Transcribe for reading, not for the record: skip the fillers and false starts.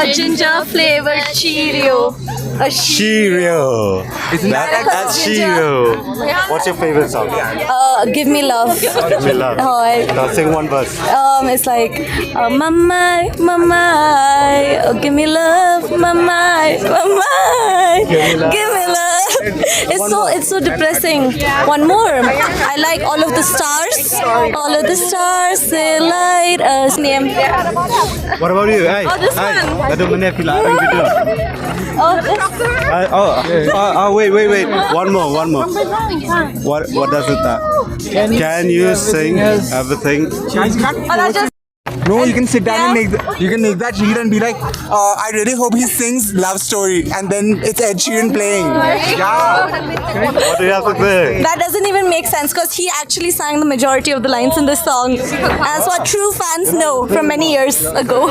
A ginger flavored Cheerio. A Cheerio. That's Cheerio. What's your favorite song? Give me love. Give me love. Now sing one verse. It's like, mama, mama, oh, give me love, mama, mama, give me love. It's so depressing. One more. I like all of the stars. All of the stars, they light us. Name. What about you? Hey, this one. Aduh, mana pila apa gitu? Oh, this. Wait. One more. What does it? Can you sing everything? Oh, that's just. No, you can sit down and you can make that read and be like, I really hope he sings Love Story, and then it's Ed Sheeran playing. Yeah. What do you have to say? That doesn't even make sense because he actually sang the majority of the lines in this song. That's what true fans know from many years ago.